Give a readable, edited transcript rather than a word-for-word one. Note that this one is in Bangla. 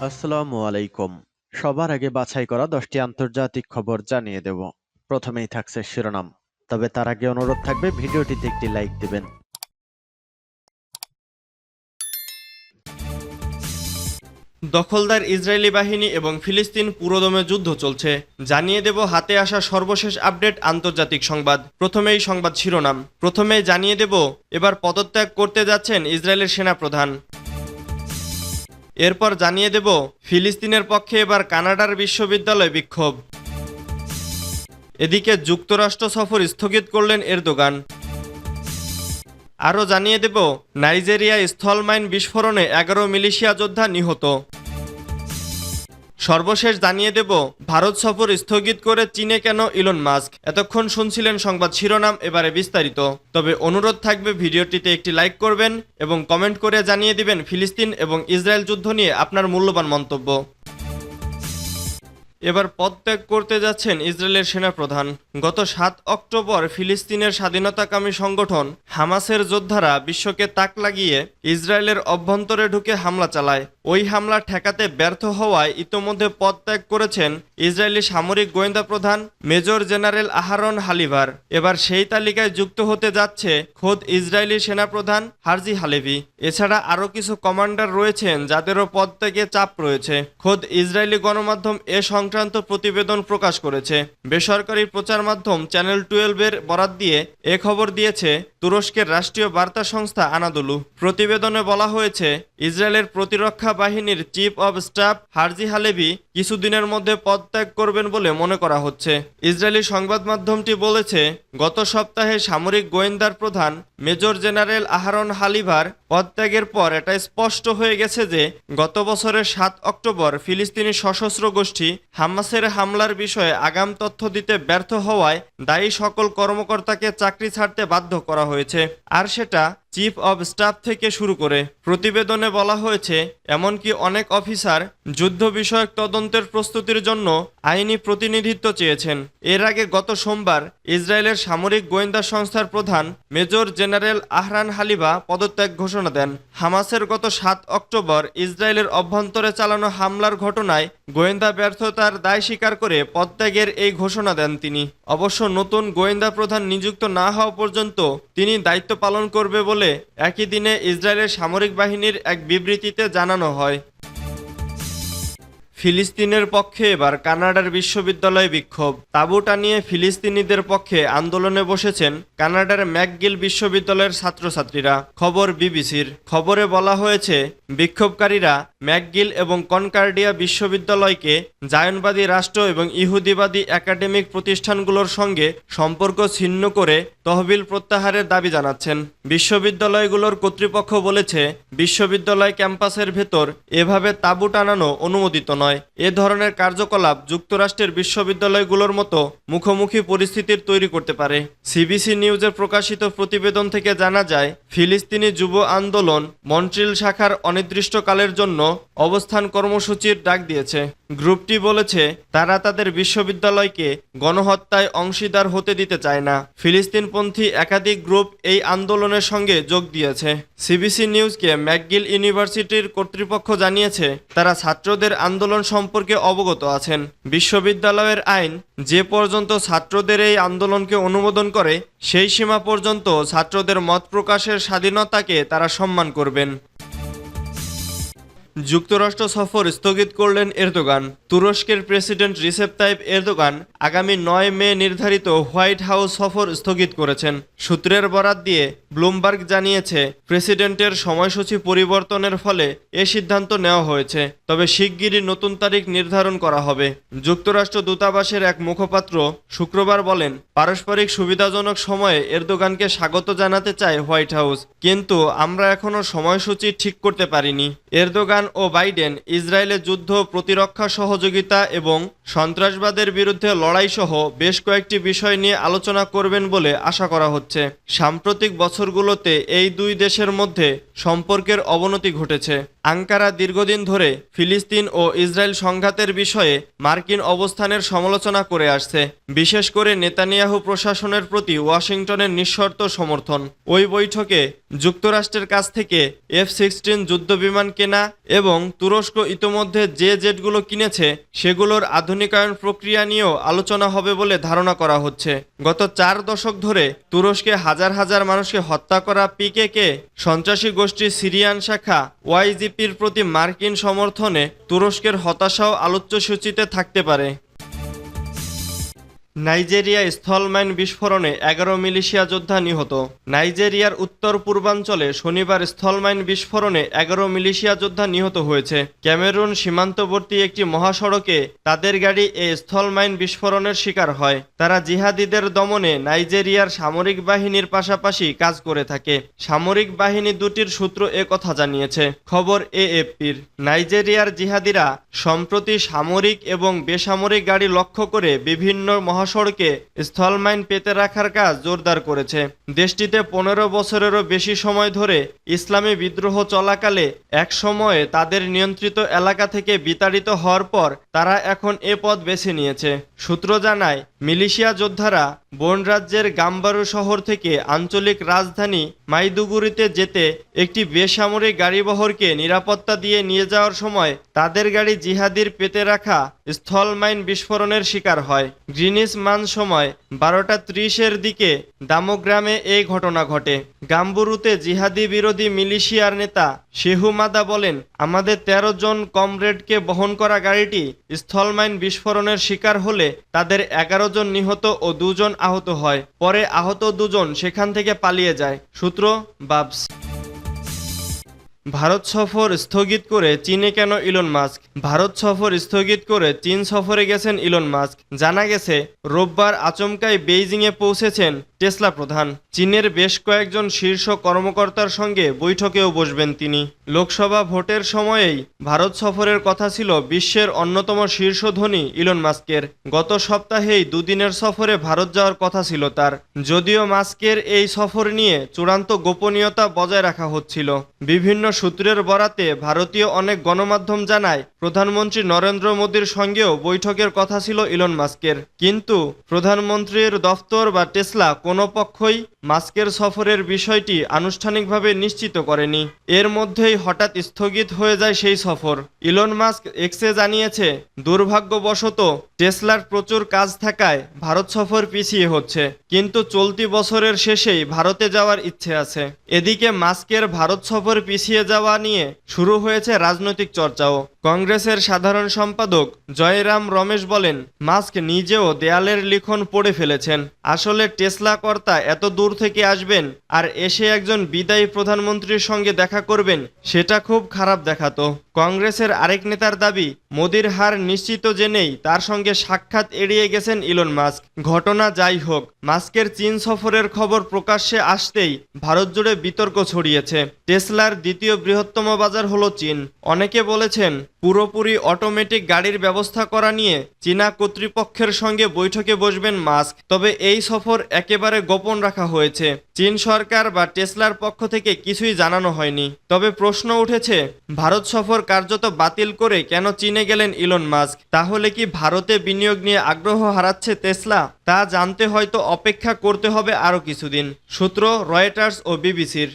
আসসালামু আলাইকুম। সবার আগে বাছাই করা 10টি আন্তর্জাতিক খবর জানিয়ে দেব। প্রথমেই থাকছে শিরোনাম। তবে তার আগে অনুরোধ থাকবে ভিডিওটিতে একটি লাইক দিবেন। দখলদার ইসরায়েলি বাহিনী এবং ফিলিস্তিন পুরোদমে যুদ্ধ চলছে। জানিয়ে দেব হাতে আসা সর্বশেষ আপডেট আন্তর্জাতিক সংবাদ। প্রথমেই সংবাদ শিরোনাম। প্রথমেই জানিয়ে দেব এবার পদত্যাগ করতে যাচ্ছেন ইসরায়েলের সেনাপ্রধান। এরপর জানিয়ে দেব ফিলিস্তিনের পক্ষে এবার কানাডার বিশ্ববিদ্যালয় বিক্ষোভ। এদিকে যুক্তরাষ্ট্র সফর স্থগিত করলেন এরদোগান। আরও জানিয়ে দেব নাইজেরিয়ায় স্থলমাইন বিস্ফোরণে 11 মিলিশিয়া যোদ্ধা নিহত। সর্বশেষ জানিয়ে দেব ভারত সফর স্থগিত করে চীনে কেন ইলন মাস্ক। এতক্ষণ শুনছিলেন সংবাদ শিরোনাম, এবারে বিস্তারিত। তবে অনুরোধ থাকবে ভিডিওটিতে একটি লাইক করবেন এবং কমেন্ট করে জানিয়ে দিবেন ফিলিস্তিন এবং ইসরায়েল যুদ্ধ নিয়ে আপনার মূল্যবান মন্তব্য। এবার পদত্যাগ করতে যাচ্ছেন ইসরায়েলের সেনাপ্রধান। গত 7 অক্টোবর ফিলিস্তিনের স্বাধীনতাকামী সংগঠন হামাসের যোদ্ধারা বিশ্বকে তাক লাগিয়ে ইসরায়েলের অভ্যন্তরে ঢুকে হামলা চালায়। ওই হামলা ঠেকাতে ব্যর্থ হওয়ায় ইতোমধ্যে পদত্যাগ করেছেন ইসরায়েলি সামরিক গোয়েন্দা প্রধান মেজর জেনারেল আহারন হালিভার। এবার সেই তালিকায় যুক্ত হতে যাচ্ছে খোদ ইসরায়েলি সেনাপ্রধান হার্জি হালেভি। এছাড়া আরও কিছু কমান্ডার রয়েছেন যাদেরও পদত্যাগে চাপ রয়েছে। খোদ ইসরায়েলি গণমাধ্যম এ সংক্রান্ত প্রতিবেদন প্রকাশ করেছে। বেসরকারি প্রচার মাধ্যম চ্যানেল 12-এর বরাত দিয়ে এ খবর দিয়েছে তুরস্কের রাষ্ট্রীয় বার্তা সংস্থা আনাদোলু। প্রতিবেদনে বলা হয়েছে ইসরায়েলের প্রতিরক্ষা বাহিনীর chief of staff Herzi Halevi কিছুদিনের মধ্যে পদত্যাগ করবেন বলে মনে করা হচ্ছে। ইসরায়েলি সংবাদ মাধ্যমটি বলেছে গত সপ্তাহে সামরিক গোয়েন্দার প্রধান মেজর জেনারেল আহারন হালিভার পদত্যাগের পর এটা স্পষ্ট হয়ে গেছে যে গত বছরের 7 অক্টোবর ফিলিস্তিনি সশস্ত্র গোষ্ঠী হামাসের হামলার বিষয়ে আগাম তথ্য দিতে ব্যর্থ হওয়ায় দায়ী সকল কর্মকর্তাকে চাকরি ছাড়তে বাধ্য করা হয়েছে, আর সেটা চিফ অব স্টাফ থেকে শুরু করে। প্রতিবেদনে বলা হয়েছে এমনকি অনেক অফিসার যুদ্ধ বিষয়ক তদন্তের প্রস্তুতির জন্য আইনি প্রতিনিধিত্ব চেয়েছেন। এর আগে গত সোমবার ইসরায়েলের সামরিক গোয়েন্দা সংস্থার প্রধান মেজর জেনারেল আহরান হালিভা পদত্যাগ ঘোষণা দেন। হামাসের গত 7 অক্টোবর ইসরায়েলের অভ্যন্তরে চালানো হামলার ঘটনায় গোয়েন্দা ব্যর্থতার দায় স্বীকার করে পদত্যাগের এই ঘোষণা দেন তিনি। অবশ্য নতুন গোয়েন্দা প্রধান নিযুক্ত না হওয়া পর্যন্ত তিনি দায়িত্ব পালন করবে বলে একই দিনে ইসরায়েলের সামরিক বাহিনীর এক বিবৃতিতে জানানো হয়। ফিলিস্তিনের পক্ষে এবার কানাডার বিশ্ববিদ্যালয়ে বিক্ষোভ। তাঁবু টানিয়ে ফিলিস্তিনিদের পক্ষে আন্দোলনে বসেছেন কানাডার ম্যাকগিল বিশ্ববিদ্যালয়ের ছাত্রছাত্রীরা। খবর বিবিসির। খবরে বলা হয়েছে বিক্ষোভকারীরা ম্যাকগিল এবং কনকার্ডিয়া বিশ্ববিদ্যালয়কে জায়নবাদী রাষ্ট্র এবং ইহুদিবাদী একাডেমিক প্রতিষ্ঠানগুলোর সঙ্গে সম্পর্ক ছিন্ন করে তহবিল প্রত্যাহারের দাবি জানাচ্ছেন। বিশ্ববিদ্যালয়গুলোর কর্তৃপক্ষ বলেছে বিশ্ববিদ্যালয় ক্যাম্পাসের ভেতর এভাবে তাঁবু টানানো অনুমোদিত নয়। এ ধরনের কার্যকলাপ যুক্তরাষ্ট্রের বিশ্ববিদ্যালয়গুলোর মতো মুখোমুখি পরিস্থিতির তৈরি করতে পারে। সিবিসি নিউজের প্রকাশিত প্রতিবেদন থেকে জানা যায় ফিলিস্তিনি যুব আন্দোলন মন্ট্রিল শাখার অনির্দিষ্টকালের জন্য অবস্থান কর্মসূচির ডাক দিয়েছে। গ্রুপটি বলেছে তারা তাদের বিশ্ববিদ্যালয়কে গণহত্যায় অংশীদার হতে দিতে চায় না। ফিলিস্তিনপন্থী একাধিক গ্রুপ এই আন্দোলনের সঙ্গে যোগ দিয়েছে। সিবিসি নিউজকে ম্যাকগিল ইউনিভার্সিটির কর্তৃপক্ষ জানিয়েছে তারা ছাত্রদের আন্দোলন সম্পর্কে অবগত আছেন। বিশ্ববিদ্যালয়ের আইন যে পর্যন্ত ছাত্রদের এই আন্দোলনকে অনুমোদন করে সেই সীমা পর্যন্ত ছাত্রদের মত প্রকাশের স্বাধীনতাকে তারা সম্মান করবেন। যুক্তরাষ্ট্র সফর স্থগিত করলেন এরদোগান। তুরস্কের প্রেসিডেন্ট রিসেপ তাইপ এরদোগান আগামী 9 মে নির্ধারিত হোয়াইট হাউস সফর স্থগিত করেছেন। সূত্রের বরাত দিয়ে ব্লুমবার্গ জানিয়েছে প্রেসিডেন্টের সময়সূচি পরিবর্তনের ফলে এ সিদ্ধান্ত নেওয়া হয়েছে, তবে শিগগিরই নতুন তারিখ নির্ধারণ করা হবে। যুক্তরাষ্ট্র দূতাবাসের এক মুখপাত্র শুক্রবার বলেন পারস্পরিক সুবিধাজনক সময়ে এরদোগানকে স্বাগত জানাতে চায় হোয়াইট হাউস, কিন্তু আমরা এখনো সময়সূচি ঠিক করতে পারিনি। এরদোগান ও বাইডেন ইসরায়েলে যুদ্ধ, প্রতিরক্ষা সহযোগিতা এবং সন্ত্রাসবাদের বিরুদ্ধে লড়াই সহ বেশ কয়েকটি বিষয় নিয়ে আলোচনা করবেন বলে আশা করা হচ্ছে। সাম্প্রতিক বছরগুলোতে এই দুই দেশের মধ্যে সম্পর্কের অবনতি ঘটেছে। আঙ্কারা দীর্ঘদিন ধরে ফিলিস্তিন ও ইসরায়েল সংঘাতের বিষয়ে মার্কিন অবস্থানের সমালোচনা করে আসছে, বিশেষ করে নেতানিয়াহু প্রশাসনের প্রতি ওয়াশিংটনের নিঃশর্ত সমর্থন। ওই বৈঠকে যুক্তরাষ্ট্রের কাছ থেকে F-16 যুদ্ধবিমান কেনা এবং তুরস্ক ইতোমধ্যে যে জেটগুলো কিনেছে সেগুলোর আধুনিকায়ন প্রক্রিয়া নিয়েও আলোচনা হবে বলে ধারণা করা হচ্ছে। গত 4 দশক ধরে তুরস্কে হাজার হাজার মানুষকে হত্যা করা PKK সন্ত্রাসী গোষ্ঠীর সিরিয়ান শাখা YPGর প্রতি মার্কিন সমর্থনে তুরস্কের হতাশাও আলোচ্যসূচিতে থাকতে পারে। নাইজেরিয়া স্থলমাইন বিস্ফোরণে 11 মিলিশিয়া যোদ্ধা নিহত। নাইজেরিয়ার উত্তর পূর্বাঞ্চলে শনিবার স্থলমাইন বিস্ফোরণে 11 মিলিশিয়া যোদ্ধা নিহত হয়েছে। ক্যামেরুন সীমান্তবর্তী একটি মহাসড়কে তাদের গাড়ি এই স্থলমাইন বিস্ফোরণের শিকার হয়। তারা জিহাদিদের দমনে নাইজেরিয়ার সামরিক বাহিনীর পাশাপাশি কাজ করে থাকে। সামরিক বাহিনী দুটির সূত্র কথা জানিয়েছে। খবর AFPর। নাইজেরিয়ার জিহাদিরা সম্প্রতি সামরিক এবং বেসামরিক গাড়ি লক্ষ্য করে বিভিন্ন মহাসড়কে স্থলমাইন পেতে রাখার কাজ জোরদার করেছে। দেশটিতে 15 বছরেরও বেশি সময় ধরে ইসলামী বিদ্রোহ চলাকালে এক সময়ে তাদের নিয়ন্ত্রিত এলাকা থেকে বিতাড়িত হওয়ার পর তারা এখন এ পথ বেছে নিয়েছে। সূত্র জানায়, মিলিশিয়া যোদ্ধারা বন রাজ্যের গাম্বারু শহর থেকে আঞ্চলিক রাজধানী মাইদুগুরিতে যেতে একটি বেসামরিক গাড়িবহরকে নিরাপত্তা দিয়ে নিয়ে যাওয়ার সময় তাদের গাড়ি জিহাদির পেতে রাখা স্থলমাইন বিস্ফোরণের শিকার হয়। গ্রিনিচ মান সময় 12:30-এর দিকে দামোগ্রামে এই ঘটনা ঘটে। গাম্বুরুতে জিহাদি বিরোধী মিলিশিয়ার নেতা শেহু মাদা বলেন, আমাদের 13 জন কমরেডকে বহন করা গাড়িটি স্থলমাইন বিস্ফোরণের শিকার হলে তাদের 11 জন নিহত ও 2 জন আহত হয়। পরে আহত 2 জন সেখান থেকে পালিয়ে যায়। সূত্র বাবস। ভারত সফর স্থগিত করে চীনে কেন ইলন মাস্ক? ভারত সফর স্থগিত করে চীন সফরে গেছেন ইলন মাস্ক। জানা গেছে, রোববার আচমকাই বেইজিংয়ে পৌঁছেছেন টেসলা প্রধান। চীনের বেশ কয়েকজন শীর্ষ কর্মকর্তার সঙ্গে বৈঠকেও বসবেন তিনি। লোকসভা ভোটের সময়েই ভারত সফরের কথা ছিল বিশ্বের অন্যতম শীর্ষ ধনী ইলন মাস্কের। গত সপ্তাহেই 2 দিনের সফরে ভারত যাওয়ার কথা ছিল তার। যদিও মাস্কের এই সফর নিয়ে চূড়ান্ত গোপনীয়তা বজায় রাখা হচ্ছিল। বিভিন্ন সূত্রের বরাতে ভারতীয় অনেক গণমাধ্যম জানায়, প্রধানমন্ত্রী নরেন্দ্র মোদীর সঙ্গেও বৈঠকের কথা ছিল ইলন মাস্কের। কিন্তু প্রধানমন্ত্রীর দফতর বা টেসলা কোনো পক্ষই মাস্কের সফরের বিষয়টি আনুষ্ঠানিকভাবে নিশ্চিত করেনি। এর মধ্যেই হঠাৎ স্থগিত হয়ে যায় সেই সফর। ইলন মাস্ক এক্সে জানিয়েছে, দুর্ভাগ্যবশত টেসলার প্রচুর কাজ থাকায় ভারত সফর পিছিয়ে হচ্ছে, কিন্তু চলতি বছরের শেষেই ভারতে যাওয়ার ইচ্ছে আছে। এদিকে মাস্কের ভারত সফর পিছিয়ে যাওয়া নিয়ে শুরু হয়েছে রাজনৈতিক চর্চাও। কংগ্রেসের সাধারণ সম্পাদক জয়রাম রমেশ বলেন, মাস্ক নিজেও দেয়ালের লিখন পড়ে ফেলেছেন। আসলে টেসলা কর্তা এত দূর থেকে আসবেন আর এসে একজন বিদায়ী প্রধানমন্ত্রীর সঙ্গে দেখা করবেন, সেটা খুব খারাপ দেখাতো। কংগ্রেসের আরেক নেতার দাবি, মোদির হার নিশ্চিত জেনেই তার সঙ্গে সাক্ষাৎ এড়িয়ে গেছেন ইলন মাস্ক। ঘটনা যাই হোক, মাস্কের চীন সফরের খবর প্রকাশ্যে আসতেই ভারত জুড়ে বিতর্ক ছড়িয়েছে। টেসলার দ্বিতীয় বৃহত্তম বাজার হলো চীন। অনেকে বলেছেন, পুরোপুরি অটোমেটিক গাড়ির ব্যবস্থা করা নিয়ে চীনা কর্তৃপক্ষের সঙ্গে বৈঠকে বসবেন মাস্ক। তবে এই সফর একেবারে গোপন রাখা হয়েছে। চীন সরকার বা টেসলার পক্ষ থেকে কিছুই জানানো হয়নি। তবে প্রশ্ন উঠেছে, ভারত সফর কার্যত বাতিল করে কেন চীনে গেলেন ইলন মাস্ক? তাহলে কি ভারতে বিনিয়োগ নিয়ে আগ্রহ হারাচ্ছে টেসলা? তা জানতে হয়তো অপেক্ষা করতে হবে আরও কিছুদিন। সূত্র রয়টার্স ও বিবিসির।